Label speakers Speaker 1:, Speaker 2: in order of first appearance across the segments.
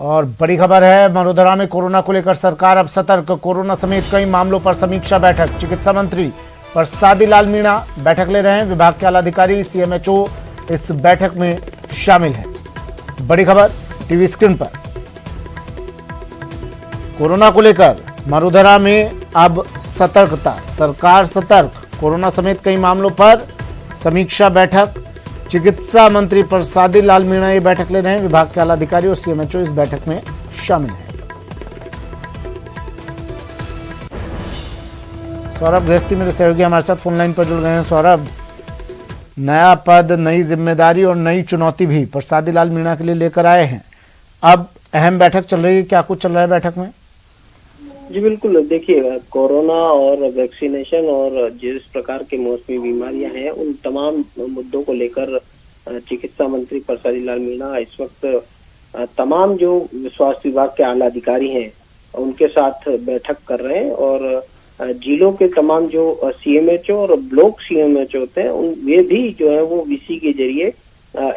Speaker 1: और बड़ी खबर है, वडोदरा में कोरोना को लेकर सरकार अब सतर्क। कोरोना समेत कई मामलों पर समीक्षा बैठक। चिकित्सा मंत्री प्रसादी लाल मीणा बैठक ले रहे हैं। विभाग के आला अधिकारी, सीएमएचओ इस बैठक में शामिल है। बड़ी खबर टीवी स्क्रीन पर। कोरोना को लेकर वडोदरा में अब सतर्कता, सरकार सतर्क। कोरोना समेत कई मामलों पर समीक्षा बैठक। चिकित्सा मंत्री प्रसादी लाल मीणा ये बैठक ले रहे हैं। विभाग के आला अधिकारी और सीएमएचओ इस बैठक में शामिल हैं। सौरभ गृहस्थी मेरे सहयोगी हमारे साथ फोन लाइन पर जुड़ गए हैं। सौरभ, नया पद, नई जिम्मेदारी और नई चुनौती भी प्रसादी लाल मीणा के लिए लेकर आए हैं। अब अहम बैठक चल रही है, क्या कुछ चल रहा है बैठक में?
Speaker 2: जी बिल्कुल, देखिए कोरोना और वैक्सीनेशन और जिस प्रकार के मौसमी बीमारियां हैं उन तमाम मुद्दों को लेकर चिकित्सा मंत्री प्रसादी लाल मीणा इस वक्त तमाम जो स्वास्थ्य विभाग के आला अधिकारी हैं उनके साथ बैठक कर रहे हैं और जिलों के तमाम जो सीएमएचओ और ब्लॉक सीएमएचओ होते हैं उन वे भी जो है वो वीसी के जरिए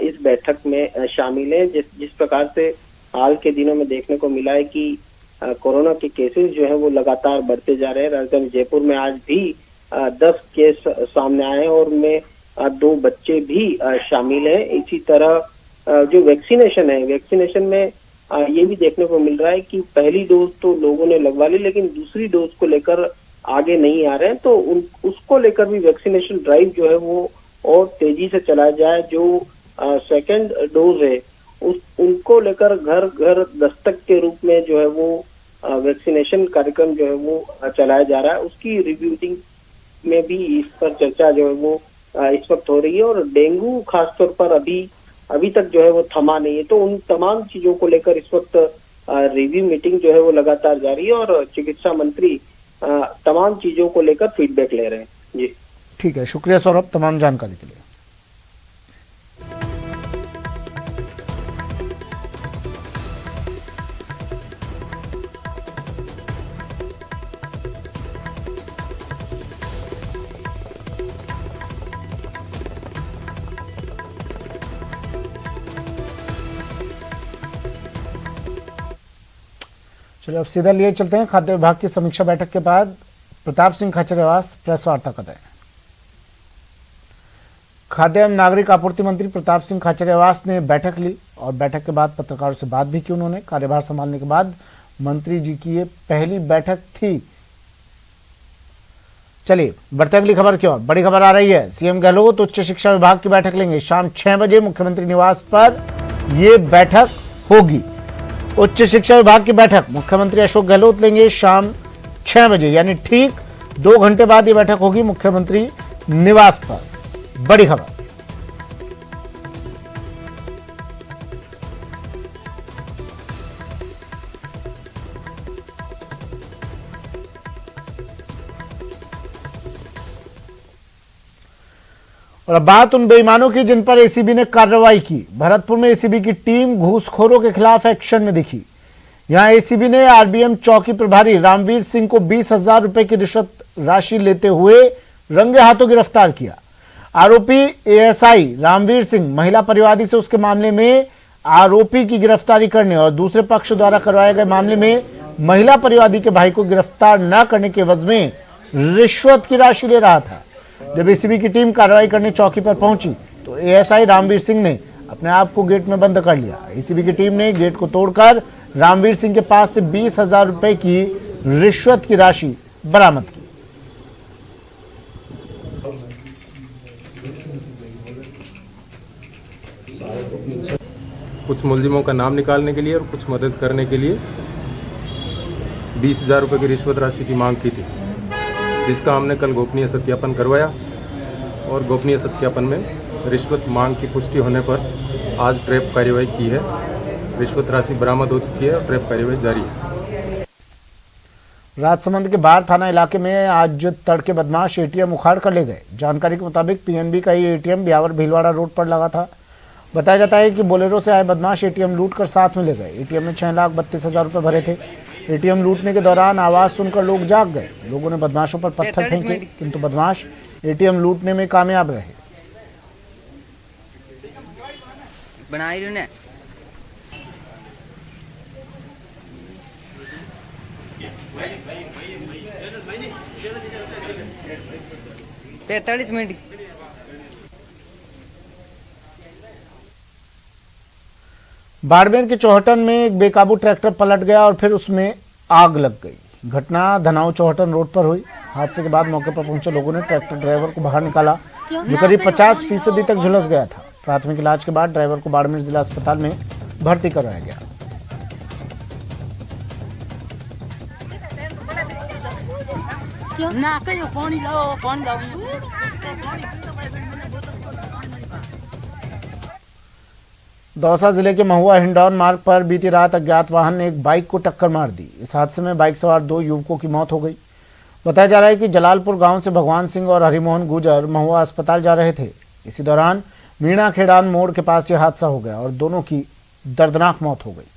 Speaker 2: इस बैठक में शामिल है। जिस प्रकार से हाल के दिनों में देखने को मिला है कि कोरोना के केसेस जो है वो लगातार बढ़ते जा रहे हैं। राजधानी जयपुर में आज भी 10 केस सामने आए हैं और उनमें 2 बच्चे भी शामिल हैं। इसी तरह जो वैक्सीनेशन है, वैक्सीनेशन में ये भी देखने को मिल रहा है कि पहली डोज तो लोगों ने लगवा ली लेकिन दूसरी डोज को लेकर आगे नहीं आ रहे हैं, तो उसको लेकर भी वैक्सीनेशन ड्राइव जो है वो और तेजी से चलाया जाए। जो सेकेंड डोज है उनको लेकर घर घर दस्तक के रूप में जो है वो वैक्सीनेशन कार्यक्रम जो है वो चलाया जा रहा है। उसकी रिव्यूटिंग में भी इस पर चर्चा जो है वो इस वक्त हो रही है और डेंगू खासतौर पर अभी तक जो है वो थमा नहीं है। तो उन तमाम चीजों को लेकर इस वक्त रिव्यू मीटिंग जो है वो लगातार जारी है और चिकित्सा मंत्री तमाम चीजों को लेकर फीडबैक ले रहे हैं। जी
Speaker 1: ठीक है, शुक्रिया सौरभ तमाम जानकारी के लिए। चलिए अब सीधा लिए चलते हैं। खाद्य विभाग की समीक्षा बैठक के बाद प्रताप सिंह खाचरियावास प्रेस वार्ता कर रहे हैं। खाद्य एवं नागरिक आपूर्ति मंत्री प्रताप सिंह खाचरियावास ने बैठक ली और बैठक के बाद पत्रकारों से बात भी की। उन्होंने कार्यभार संभालने के बाद मंत्री जी की ये पहली बैठक थी। चलिए बढ़ते अगली खबर की ओर। बड़ी खबर आ रही है, सीएम गहलोत उच्च शिक्षा विभाग की बैठक लेंगे। शाम 6 बजे मुख्यमंत्री निवास पर यह बैठक होगी। उच्च शिक्षा विभाग की बैठक मुख्यमंत्री अशोक गहलोत लेंगे शाम 6 बजे, यानी ठीक 2 घंटे बाद यह बैठक होगी मुख्यमंत्री निवास पर। बड़ी खबर। और अब बात उन बेईमानों की जिन पर एसीबी ने कार्रवाई की। भरतपुर में एसीबी की टीम घूसखोरों के खिलाफ एक्शन में दिखी। यहां एसीबी ने आरबीएम चौकी प्रभारी रामवीर सिंह को 20,000 रुपए की रिश्वत राशि लेते हुए रंगे हाथों गिरफ्तार किया। आरोपी एएसआई रामवीर सिंह महिला परिवादी से उसके मामले में आरोपी की गिरफ्तारी करने और दूसरे पक्ष द्वारा करवाए गए मामले में महिला परिवादी के भाई को गिरफ्तार न करने के एवज में रिश्वत की राशि ले रहा था। जब एसीबी की टीम कार्रवाई करने चौकी पर पहुंची तो एएसआई रामवीर सिंह ने अपने आप को गेट में बंद कर लिया। एसीबी की टीम ने गेट को तोड़कर रामवीर सिंह के पास से 20,000 रुपए की रिश्वत की राशि बरामद की।
Speaker 3: कुछ मुलजिमों का नाम निकालने के लिए और कुछ मदद करने के लिए 20,000 रुपये की रिश्वत राशि की मांग की थी, जिसका हमने कल गोपनीय सत्यापन करवाया और गोपनीय सत्यापन में रिश्वत मांग की पुष्टि होने पर आज ट्रैप कार्यवाही की है। रिश्वत राशि बरामद हो चुकी है और ट्रैप कार्यवाही जारी है।
Speaker 1: राजसमंद के बाढ़ थाना इलाके में आज तड़के बदमाश एटीएम उखाड़ कर ले गए। जानकारी के मुताबिक पीएनबी का ये एटीएम ब्यावर भीलवाड़ा रोड पर लगा था। बताया जाता है कि बोलेरो से आए बदमाश एटीएम लूट कर साथ में ले गए। एटीएम में 6,32,000 रुपए भरे थे। एटीएम लूटने के दौरान आवाज सुनकर लोग जाग गए। लोगों ने बदमाशों पर पत्थर फेंके, किंतु बदमाश एटीएम लूटने में कामयाब रहे।
Speaker 4: मिनट।
Speaker 1: बाड़मेर के चौहटन में एक बेकाबू ट्रैक्टर पलट गया और फिर उसमें आग लग गई। घटना धनाऊ चौहटन रोड पर हुई। हादसे के बाद मौके पर पहुंचे लोगों ने ट्रैक्टर ड्राइवर को बाहर निकाला, जो करीब 50% तक झुलस गया था। प्राथमिक इलाज के बाद ड्राइवर को बाड़मेर जिला अस्पताल में भर्ती कराया गया। दौसा जिले के महुआ हिंडौन मार्ग पर बीती रात अज्ञात वाहन ने एक बाइक को टक्कर मार दी। इस हादसे में बाइक सवार 2 युवकों की मौत हो गई। बताया जा रहा है कि जलालपुर गांव से भगवान सिंह और हरिमोहन गुजर महुआ अस्पताल जा रहे थे। इसी दौरान मीणा खेड़ान मोड़ के पास यह हादसा हो गया और दोनों की दर्दनाक मौत हो गई।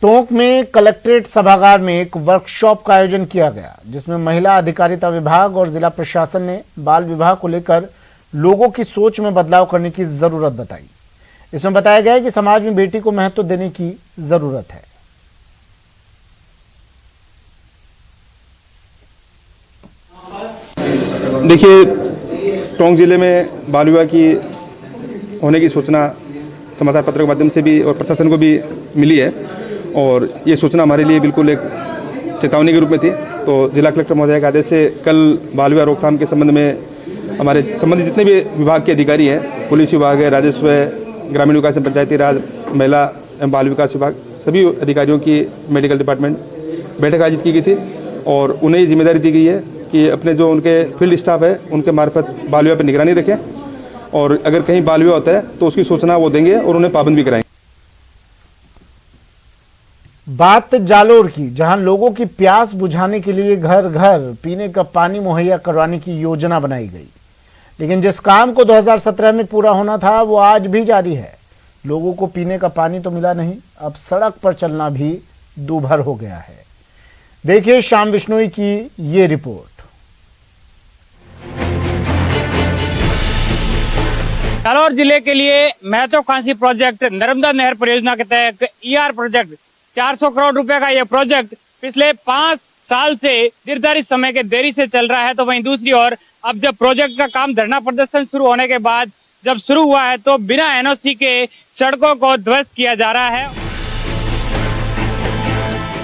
Speaker 1: टोंक में कलेक्ट्रेट सभागार में एक वर्कशॉप का आयोजन किया गया, जिसमें महिला अधिकारिता विभाग और जिला प्रशासन ने बाल विवाह को लेकर लोगों की सोच में बदलाव करने की जरूरत बताई। इसमें बताया गया है कि समाज में बेटी को महत्व देने की जरूरत है।
Speaker 5: देखिए, टोंक जिले में बाल विवाह की होने की सूचना समाचार पत्र के माध्यम से भी और प्रशासन को भी मिली है और ये सूचना हमारे लिए बिल्कुल एक चेतावनी के रूप में थी। तो जिला कलेक्टर महोदय के आदेश से कल बाल विवाह रोकथाम के संबंध में हमारे संबंधित जितने भी विभाग के अधिकारी हैं, पुलिस विभाग है, राजस्व है, ग्रामीण विकास एवं पंचायती राज, महिला एवं बाल विकास विभाग, सभी अधिकारियों की मेडिकल डिपार्टमेंट बैठक आयोजित की गई थी और उन्हें ये जिम्मेदारी दी गई है कि अपने जो उनके फील्ड स्टाफ है उनके मार्फत बाल विवाह पर निगरानी रखें और अगर कहीं बाल विवाह होता है तो उसकी सूचना वो देंगे और उन्हें पाबंद भी कराएंगे।
Speaker 1: बात जालोर की, जहां लोगों की प्यास बुझाने के लिए घर घर पीने का पानी मुहैया करवाने की योजना बनाई गई, लेकिन जिस काम को 2017 में पूरा होना था वो आज भी जारी है। लोगों को पीने का पानी तो मिला नहीं, अब सड़क पर चलना भी दूभर हो गया है। देखिए श्याम बिश्नोई की ये रिपोर्ट।
Speaker 6: जालौर जिले के लिए महत्वाकांक्षी प्रोजेक्ट नर्मदा नहर परियोजना के तहत ER प्रोजेक्ट 400 करोड़ रुपए का यह प्रोजेक्ट पिछले 5 साल से निर्धारित समय के देरी से चल रहा है। तो वहीं दूसरी ओर अब जब प्रोजेक्ट का काम धरना प्रदर्शन शुरू होने के बाद जब शुरू हुआ है तो बिना NOC के सड़कों को ध्वस्त किया जा रहा है।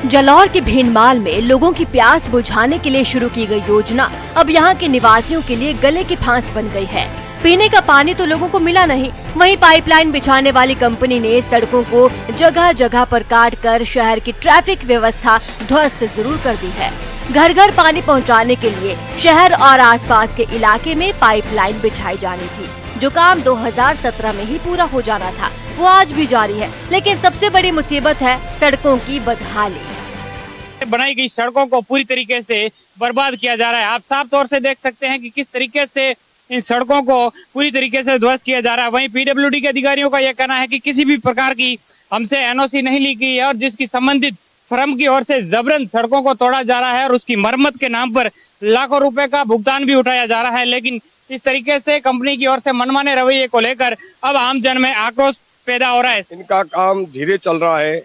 Speaker 7: जालौर के भीनमाल में लोगों की प्यास बुझाने के लिए शुरू की गई योजना अब यहाँ के निवासियों के लिए गले की फांस बन गई है। पीने का पानी तो लोगों को मिला नहीं, वहीं पाइपलाइन बिछाने वाली कंपनी ने सड़कों को जगह जगह पर काट कर शहर की ट्रैफिक व्यवस्था ध्वस्त जरूर कर दी है। घर घर पानी पहुंचाने के लिए शहर और आसपास के इलाके में पाइपलाइन बिछाई जानी थी, जो काम 2017 में ही पूरा हो जाना था, वो आज भी जारी है। लेकिन सबसे बड़ी मुसीबत है सड़कों की बदहाली।
Speaker 6: बनाई गई सड़कों को पूरी तरीके से बर्बाद किया जा रहा है। आप साफ तौर से देख सकते हैं कि किस तरीके से इन सड़कों को पूरी तरीके से ध्वस्त किया जा रहा है। वहीं PWD के अधिकारियों का यह कहना है कि किसी भी प्रकार की हमसे NOC नहीं ली गई है और जिसकी संबंधित फर्म की ओर से जबरन सड़कों को तोड़ा जा रहा है और उसकी मरम्मत के नाम पर लाखों रुपए का भुगतान भी उठाया जा रहा है। लेकिन इस तरीके से कंपनी की ओर से मनमाने रवैये को लेकर अब आम जन में आक्रोश पैदा हो रहा है।
Speaker 8: इनका काम धीरे चल रहा है।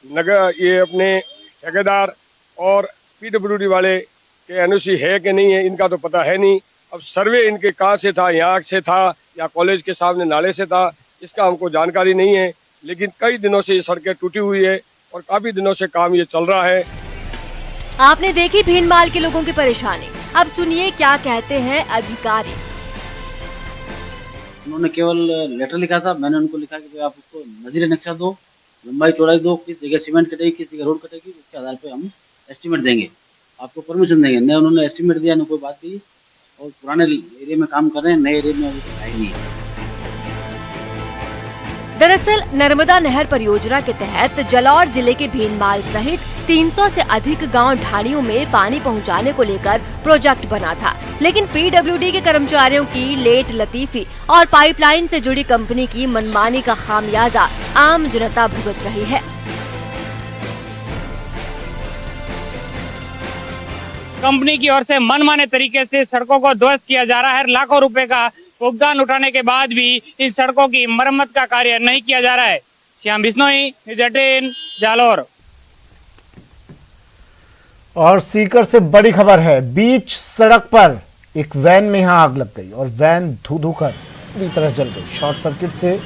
Speaker 8: नगर ये अपने ठेकेदार और PWD वाले के NOC है कि नहीं है इनका तो पता है नहीं। अब सर्वे इनके कहाँ से था, यहाँ से था या कॉलेज के सामने नाले से था, इसका हमको जानकारी नहीं है। लेकिन कई दिनों से ये सड़कें टूटी हुई है और काफी दिनों से काम ये चल रहा है।
Speaker 7: आपने देखी भीनमाल के लोगों की परेशानी, अब सुनिए क्या कहते हैं अधिकारी।
Speaker 9: उन्होंने केवल लेटर लिखा था, मैंने उनको लिखा कि आप उसको नजीर नक्शा दो, लंबाई चौड़ाई दो, किस जगह सीमेंट कटेगी, किस जगह रोड कटेगी, उसके आधार पे हम एस्टीमेट देंगे, आपको परमिशन देंगे। न उन्होंने एस्टीमेट दिया न कोई बात दी और पुराने एरिया में काम कर रहे हैं, नए एरिया में अभी तक आए नहीं है।
Speaker 7: दरअसल नर्मदा नहर परियोजना के तहत जालौर जिले के भीनमाल सहित 300 से अधिक गांव ढाणियों में पानी पहुंचाने को लेकर प्रोजेक्ट बना था, लेकिन PWD के कर्मचारियों की लेट लतीफी और पाइपलाइन से जुड़ी कंपनी की मनमानी का खामियाजा आम जनता भुगत रही है।
Speaker 6: कंपनी की ओर से मनमाने तरीके से सड़कों को ध्वस्त किया जा रहा है। लाखों रुपए का भुगतान उठाने के बाद भी इन सड़कों की मरम्मत का कार्य नहीं किया जा रहा है। श्याम बिश्नोई, न्यूज़ 18, जालौर।
Speaker 1: और सीकर से बड़ी खबर है, बीच सड़क पर एक वैन में यहां आग लग गई और वैन धू धू कर पूरी तरह जल गई। शॉर्ट सर्किट से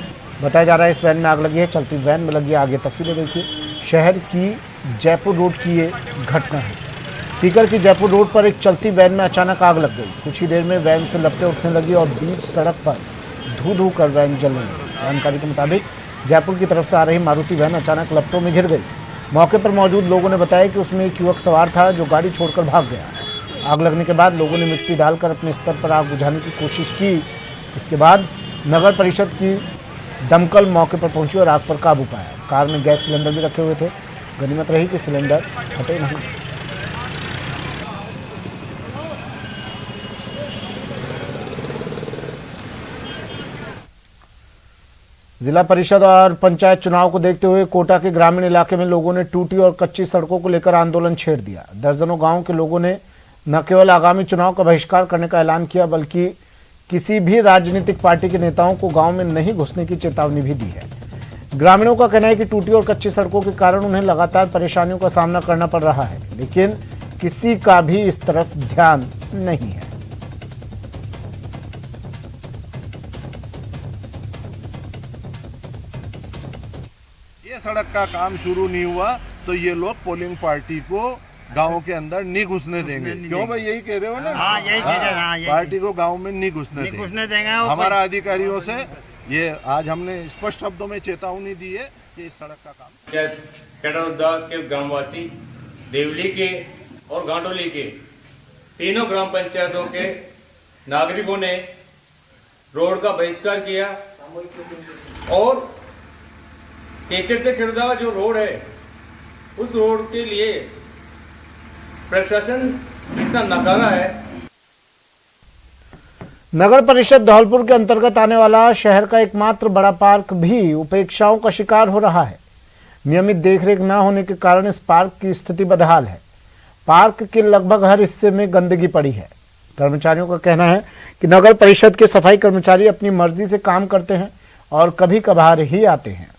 Speaker 1: बताया जा रहा है इस वैन में आग लगी है। चलती वैन में लगी आगे तस्वीरें देखिए। शहर की जयपुर रोड की ये घटना है। सीकर की जयपुर रोड पर एक चलती वैन में अचानक आग लग गई। कुछ ही देर में वैन से लपटें उठने लगी और बीच सड़क पर धू धू कर वैन जलने लगी। जानकारी के मुताबिक जयपुर की तरफ से आ रही मारुति वैन अचानक लपटों में घिर गई। मौके पर मौजूद लोगों ने बताया कि उसमें एक युवक सवार था जो गाड़ी छोड़कर भाग गया। आग लगने के बाद लोगों ने मिट्टी डालकर अपने स्तर पर आग बुझाने की कोशिश की। इसके बाद नगर परिषद की दमकल मौके पर पहुंची और आग पर काबू पाया। कार में गैस सिलेंडर भी रखे हुए थे। गनीमत रही कि सिलेंडर फटे नहीं। जिला परिषद और पंचायत चुनाव को देखते हुए कोटा के ग्रामीण इलाके में लोगों ने टूटी और कच्ची सड़कों को लेकर आंदोलन छेड़ दिया। दर्जनों गांव के लोगों ने न केवल आगामी चुनाव का बहिष्कार करने का ऐलान किया बल्कि किसी भी राजनीतिक पार्टी के नेताओं को गांव में नहीं घुसने की चेतावनी भी दी है। ग्रामीणों का कहना है कि टूटी और कच्ची सड़कों के कारण उन्हें लगातार परेशानियों का सामना करना पड़ रहा है, लेकिन किसी का भी इस तरफ ध्यान नहीं है।
Speaker 10: ये सड़क का काम शुरू नहीं हुआ तो ये लोग पोलिंग पार्टी को गाँव के अंदर नहीं घुसने देंगे। क्यों भाई, यही कह रहे हो ना?
Speaker 11: हाँ, यही कह रहे हैं।
Speaker 10: पार्टी को गाँव में नहीं घुसने देंगे। हमारा अधिकारियों से ये आज हमने स्पष्ट शब्दों में चेतावनी दी है कि इस सड़क का काम
Speaker 12: केडरउद्दा के ग्रामवासी, देवली के और गांडोली के तीनों ग्राम पंचायतों के नागरिकों ने रोड का बहिष्कार किया और केचर से खिड़दा जो रोड है उस रोड के लिए प्रशासन इतना नकारा है।
Speaker 1: नगर परिषद धौलपुर के अंतर्गत आने वाला शहर का एकमात्र बड़ा पार्क भी उपेक्षाओं का शिकार हो रहा है। नियमित देखरेख न होने के कारण इस पार्क की स्थिति बदहाल है। पार्क के लगभग हर हिस्से में गंदगी पड़ी है। कर्मचारियों का कहना है कि नगर परिषद के सफाई कर्मचारी अपनी मर्जी से काम करते हैं और कभी कभार ही आते हैं।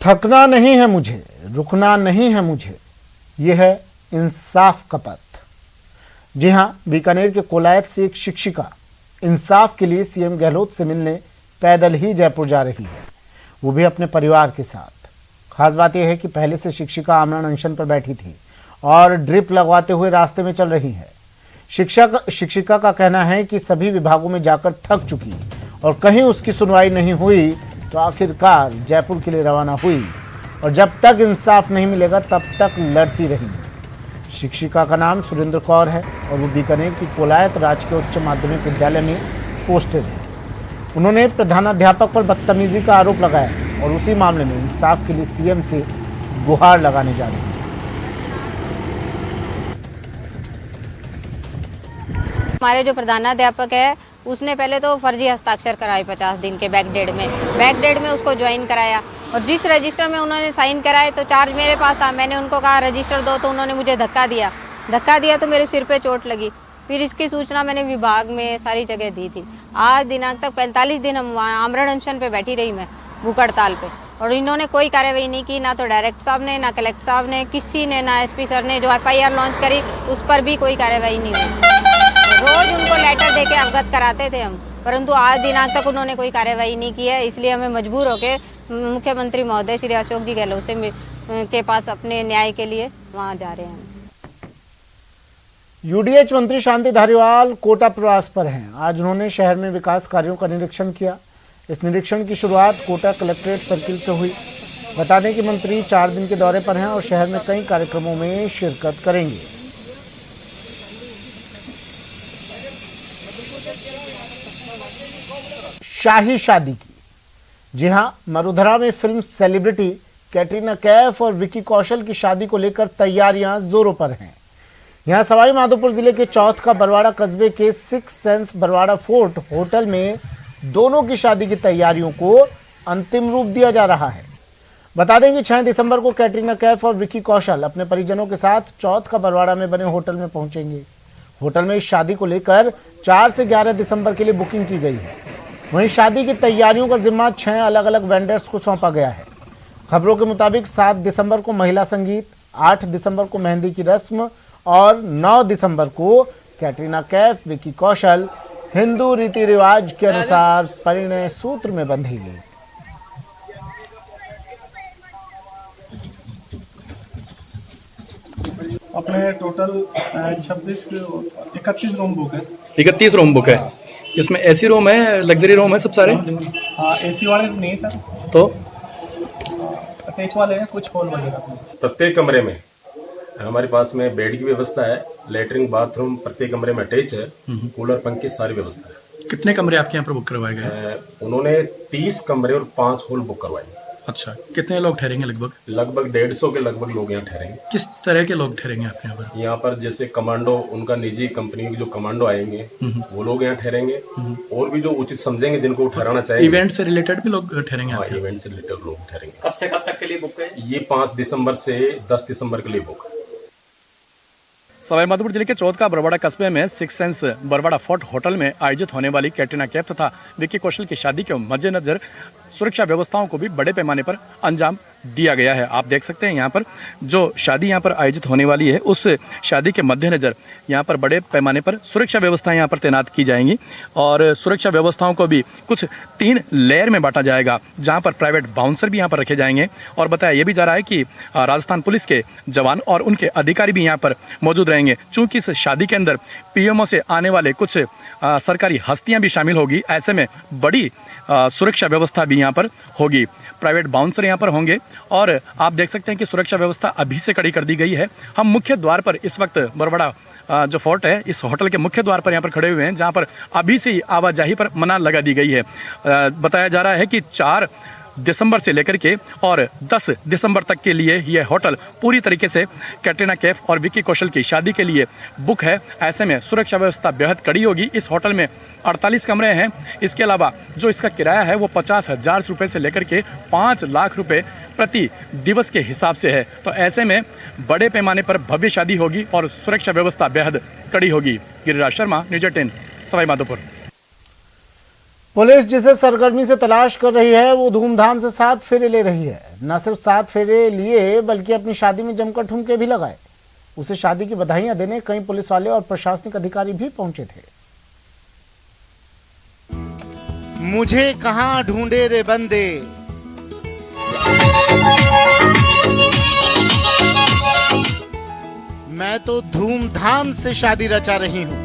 Speaker 1: थकना नहीं है मुझे, रुकना नहीं है मुझे, यह है इंसाफ का पथ। जी हां, बीकानेर के कोलायत से एक शिक्षिका इंसाफ के लिए सीएम गहलोत से मिलने पैदल ही जयपुर जा रही है, वो भी अपने परिवार के साथ। खास बात यह है कि पहले से शिक्षिका आमरण अनशन पर बैठी थी और ड्रिप लगवाते हुए रास्ते में चल रही है। शिक्षिका का कहना है कि सभी विभागों में जाकर थक चुकी और कहीं उसकी सुनवाई नहीं हुई तो आखिरकार जयपुर के लिए रवाना हुई और जब तक इंसाफ नहीं मिलेगा तब तक लड़ती रहेंगी। शिक्षिका का नाम सुरेंद्र कौर है और वो बीकानेर की कोलायत राजकीय उच्च माध्यमिक विद्यालय में पोस्टेड है। उन्होंने प्रधानाध्यापक पर बदतमीजी का आरोप लगाया और उसी मामले में इंसाफ के लिए सीएम से गुहार लगाने जा रही है।
Speaker 13: हमारे जो प्रधानाध्यापक है उसने पहले तो फर्जी हस्ताक्षर कराए 50 दिन के बैकडेट में उसको ज्वाइन कराया और जिस रजिस्टर में उन्होंने साइन कराए तो चार्ज मेरे पास था। मैंने उनको कहा रजिस्टर दो तो उन्होंने मुझे धक्का दिया तो मेरे सिर पे चोट लगी। फिर इसकी सूचना मैंने विभाग में सारी जगह दी थी। आज दिनांक तक 45 दिन हम आमरण अनशन पे बैठी रही मैं भूख हड़ताल पे और इन्होंने कोई कार्रवाई नहीं की, ना तो डायरेक्टर साहब ने, ना कलेक्टर साहब ने, किसी ने, ना एसपी सर ने जो FIR लॉन्च करी उस पर भी कोई कार्रवाई नहीं हुई। रोज उनको लेटर देके अवगत कराते थे हम, परंतु आज दिनांक तक उन्होंने कोई कार्रवाई नहीं की है। इसलिए हमें मजबूर होकर मुख्यमंत्री महोदय श्री अशोक जी गहलोत से के पास अपने न्याय के लिए वहां जा रहे हैं।
Speaker 1: यूडीएच मंत्री शांति धारीवाल कोटा प्रवास पर हैं। आज उन्होंने शहर में विकास कार्यों का निरीक्षण किया। इस निरीक्षण की शुरुआत कोटा कलेक्ट्रेट सर्किल से हुई। बता दें कि मंत्री 4 दिन के दौरे पर हैं और शहर में कई कार्यक्रमों में शिरकत करेंगे। शाही शादी की, जी हां, मरुधरा में फिल्म सेलिब्रिटी कैटरीना कैफ और विकी कौशल की शादी को लेकर तैयारियां जोरों पर हैं। यहां सवाई माधोपुर जिले के चौथ का बरवाड़ा कस्बे के 6 सेंस बरवाड़ा फोर्ट होटल में दोनों की शादी की तैयारियों को अंतिम रूप दिया जा रहा है। बता दें कि 6 दिसंबर को कैटरीना कैफ और विकी कौशल अपने परिजनों के साथ चौथ का बरवाड़ा में बने होटल में पहुंचेंगे। होटल में इस शादी को लेकर 4 से 11 दिसंबर के लिए बुकिंग की गई है। वहीं शादी की तैयारियों का जिम्मा 6 अलग अलग वेंडर्स को सौंपा गया है। खबरों के मुताबिक 7 दिसंबर को महिला संगीत, 8 दिसंबर को मेहंदी की रस्म और 9 दिसंबर को कैटरीना कैफ विकी कौशल हिंदू रीति रिवाज के अनुसार परिणय सूत्र में बंधेंगे।
Speaker 11: अपने टोटल 31 रूम बुक है।
Speaker 14: 31 रूम बुक है। इसमें एसी रूम है, लग्जरी रूम है, सब सारे?
Speaker 11: हाँ, एसी वाले नहीं सर,
Speaker 14: तो
Speaker 11: अटैच वाले हैं, कुछ हॉल वगैरह।
Speaker 3: प्रत्येक कमरे में हमारे पास में बेड की व्यवस्था है, लेटरिन बाथरूम प्रत्येक कमरे में अटैच है, कूलर पंखे सारी व्यवस्था है।
Speaker 14: कितने कमरे आपके यहाँ पर बुक करवाए गए?
Speaker 3: उन्होंने 30 कमरे और 5 हॉल बुक करवाए।
Speaker 14: अच्छा, कितने लोग ठहरेंगे?
Speaker 3: लगभग 150 के लगभग लोग यहाँ ठहरेंगे।
Speaker 14: किस तरह के लोग ठहरेंगे आपके यहाँ पर?
Speaker 3: यहाँ पर जैसे कमांडो, उनका निजी कंपनी के जो कमांडो आएंगे वो लोग यहाँ ठहरेंगे, और भी जो उचित समझेंगे जिनको ठहराना चाहिए।
Speaker 14: इवेंट से रिलेटेड भी लोग ठहरेंगे?
Speaker 3: हाँ, इवेंट से रिलेटेड लोग ठहरेंगे।
Speaker 12: कब से कब तक के लिए बुक है?
Speaker 3: ये 5 दिसंबर से 10 दिसंबर के लिए बुक है।
Speaker 14: सवाई माधोपुर जिले के चौथ का बरवाड़ा कस्बे में 6 सेंस बरवाड़ा फोर्ट होटल में आयोजित होने वाली कैटरीना कैफ तथा विकी कौशल की शादी के मद्देनजर सुरक्षा व्यवस्थाओं को भी बड़े पैमाने पर अंजाम दिया गया है। आप देख सकते हैं यहाँ पर जो शादी यहाँ पर आयोजित होने वाली है, उस शादी के मद्देनजर यहाँ पर बड़े पैमाने पर सुरक्षा व्यवस्थाएं यहाँ पर तैनात की जाएंगी और सुरक्षा व्यवस्थाओं को भी कुछ 3 लेयर में बांटा जाएगा, जहाँ पर प्राइवेट बाउंसर भी यहाँ पर रखे जाएंगे। और बताया यह भी जा रहा है कि राजस्थान पुलिस के जवान और उनके अधिकारी भी यहाँ पर मौजूद रहेंगे। चूँकि इस शादी के अंदर पीएमओ से आने वाले कुछ सरकारी हस्तियाँ भी शामिल होगी, ऐसे में बड़ी सुरक्षा व्यवस्था भी यहाँ पर होगी। प्राइवेट बाउंसर यहाँ पर होंगे और आप देख सकते हैं कि सुरक्षा व्यवस्था अभी से कड़ी कर दी गई है। हम मुख्य द्वार पर इस वक्त बरवाड़ा जो फोर्ट है, इस होटल के मुख्य द्वार पर यहाँ पर खड़े हुए हैं, जहाँ पर अभी से ही आवाजाही पर मना लगा दी गई है। बताया जा रहा है कि 4 दिसंबर से लेकर के और 10 दिसंबर तक के लिए यह होटल पूरी तरीके से कैटरीना कैफ और विकी कौशल की शादी के लिए बुक है। ऐसे में सुरक्षा व्यवस्था बेहद कड़ी होगी। इस होटल में 48 कमरे हैं। इसके अलावा जो इसका किराया है वो 50,000 रुपये से लेकर के 5 लाख रुपए प्रति दिवस के हिसाब से है। तो ऐसे में बड़े पैमाने पर भव्य शादी होगी और सुरक्षा व्यवस्था बेहद कड़ी होगी। गिरिराज शर्मा, न्यूज़ 18, सवाई माधोपुर।
Speaker 1: पुलिस जिसे सरगर्मी से तलाश कर रही है वो धूमधाम से 7 फेरे ले रही है। न सिर्फ 7 फेरे लिए बल्कि अपनी शादी में जमकर ठुमके भी लगाए। उसे शादी की बधाइयां देने कई पुलिस वाले और प्रशासनिक अधिकारी भी पहुंचे थे। मुझे कहां ढूंढे रे बंदे, मैं तो धूमधाम से शादी रचा रही हूं।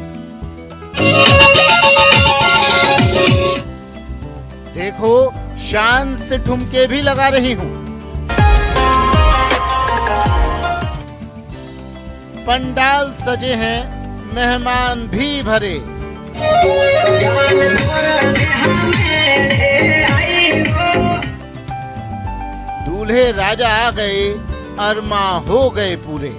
Speaker 1: देखो, शान से ठुमके भी लगा रही हूं। पंडाल सजे हैं, मेहमान भी भरे। दूल्हे राजा आ गए, अरमा हो गए पूरे।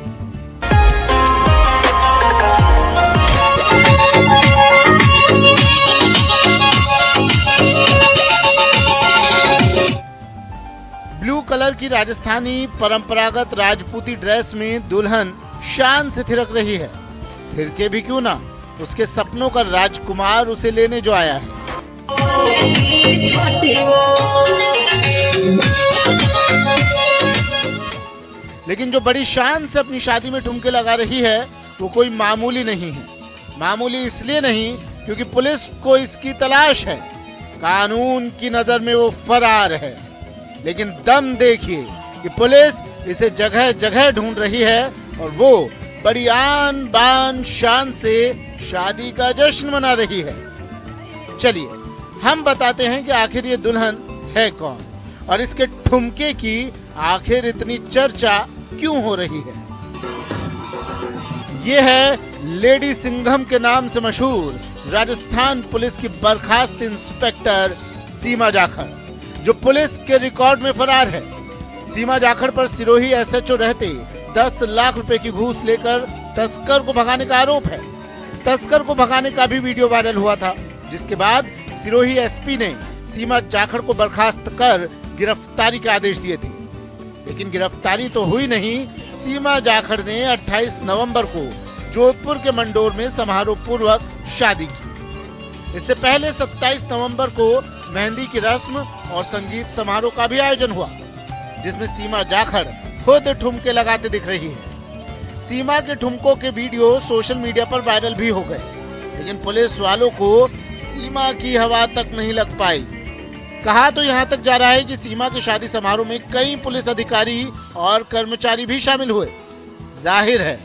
Speaker 1: ब्लू कलर की राजस्थानी परंपरागत राजपूती ड्रेस में दुल्हन शान से थिरक रही है। थिरके भी क्यों ना, उसके सपनों का राजकुमार उसे लेने जो आया है। लेकिन जो बड़ी शान से अपनी शादी में ठुमके लगा रही है वो कोई मामूली नहीं है। मामूली इसलिए नहीं क्योंकि पुलिस को इसकी तलाश है। कानून की नजर में वो फरार है। लेकिन दम देखिए कि पुलिस इसे जगह जगह ढूंढ रही है और वो बड़ी आन बान शान से शादी का जश्न मना रही है। चलिए हम बताते हैं कि आखिर ये दुल्हन है कौन और इसके ठुमके की आखिर इतनी चर्चा क्यों हो रही है। ये है लेडी सिंघम के नाम से मशहूर राजस्थान पुलिस की बर्खास्त इंस्पेक्टर सीमा जाखड़, जो पुलिस के रिकॉर्ड में फरार है। सीमा जाखड़ पर सिरोही एसएचओ रहते 10 लाख रुपए की घूस लेकर तस्कर को भगाने का आरोप है। तस्कर को भगाने का भी वीडियो वायरल हुआ था, जिसके बाद सिरोही एसपी ने सीमा जाखड़ को बर्खास्त कर गिरफ्तारी के आदेश दिए थे। लेकिन गिरफ्तारी तो हुई नहीं। सीमा जाखड़ ने 28 नवंबर को जोधपुर के मंडोर में समारोह पूर्वक शादी की। इससे पहले 27 नवंबर को मेहंदी की रस्म और संगीत समारोह का भी आयोजन हुआ, जिसमें सीमा जाखड़ खुद ठुमके लगाते दिख रही है। सीमा के ठुमकों के वीडियो सोशल मीडिया पर वायरल भी हो गए, लेकिन पुलिस वालों को सीमा की हवा तक नहीं लग पाई। कहा तो यहाँ तक जा रहा है कि सीमा के शादी समारोह में कई पुलिस अधिकारी और कर्मचारी भी शामिल हुए। जाहिर है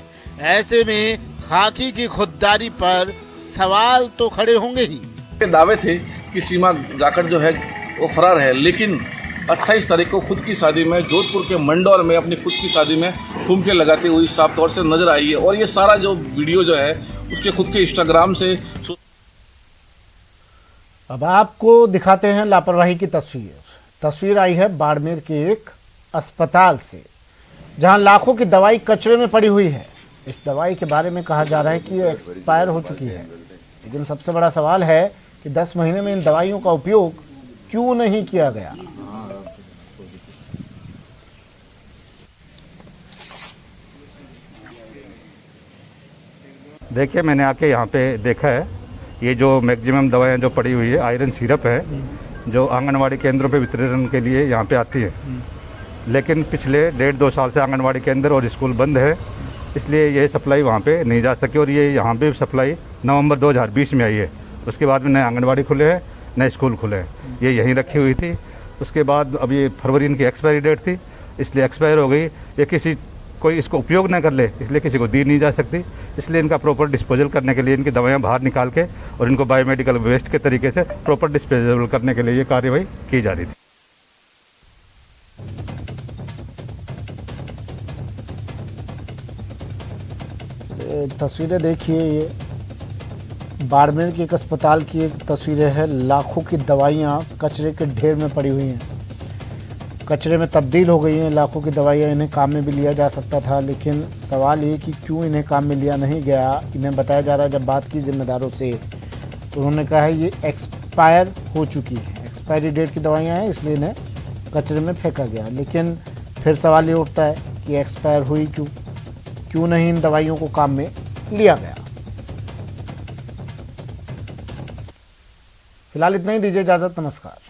Speaker 1: ऐसे में खाकी की खुददारी पर सवाल तो खड़े होंगे ही।
Speaker 15: दावे थे कि सीमा जाखड़ जो है वो फरार है, लेकिन 28 तारीख को खुद की शादी में जोधपुर के मंडौर में अपनी खुद की शादी में ठुमके लगाती हुई साफ तौर से नजर आई है। और ये सारा जो वीडियो जो है उसके खुद के इंस्टाग्राम से।
Speaker 1: अब आपको दिखाते हैं लापरवाही की तस्वीर आई है बाड़मेर के एक अस्पताल से, जहां लाखों की दवाई कचरे में पड़ी हुई है। इस दवाई के बारे में कहा जा रहा है कि ये एक्सपायर हो चुकी है, लेकिन सबसे बड़ा सवाल है कि 10 महीने में इन दवाइयों का उपयोग क्यों नहीं किया गया।
Speaker 16: देखिए, मैंने आके यहाँ पे देखा है, ये जो मैक्सिमम दवाएं जो पड़ी हुई है, आयरन सिरप है जो आंगनवाड़ी केंद्रों पे वितरण के लिए यहाँ पे आती है, लेकिन पिछले 1.5-2 साल से आंगनवाड़ी केंद्र और स्कूल बंद है, इसलिए ये सप्लाई वहाँ पे नहीं जा सकी। और ये यहाँ पे सप्लाई नवंबर 2020 में आई है। उसके बाद में नए आंगनवाड़ी खुले हैं, नए स्कूल खुले हैं। ये यहीं रखी हुई थी। उसके बाद अब ये फरवरी इनकी एक्सपायरी डेट थी, इसलिए एक्सपायर हो गई। ये कोई इसको उपयोग न कर ले, इसलिए किसी को दी नहीं जा सकती। इसलिए इनका प्रॉपर डिस्पोजल करने के लिए इनकी दवाइयाँ बाहर निकाल के और इनको बायोमेडिकल वेस्ट के तरीके से प्रॉपर डिस्पोजल करने के लिए ये कार्यवाही की जा रही थी।
Speaker 1: तस्वीरें देखिए, ये बाड़मेर के एक अस्पताल की एक तस्वीरें है। लाखों की दवाइयाँ कचरे के ढेर में पड़ी हुई हैं, कचरे में तब्दील हो गई हैं। लाखों की दवाइयाँ, इन्हें काम में भी लिया जा सकता था, लेकिन सवाल ये कि क्यों इन्हें काम में लिया नहीं गया। इन्हें बताया जा रहा है, जब बात की जिम्मेदारों से तो उन्होंने कहा है ये एक्सपायर हो चुकी है, एक्सपायरी डेट की दवाइयाँ हैं, इसलिए इन्हें कचरे में फेंका गया। लेकिन फिर सवाल ये उठता है कि एक्सपायर हुई क्यों नहीं इन दवाइयों को काम में लिया गया। फिलहाल इतना ही, दीजिए इजाजत, नमस्कार।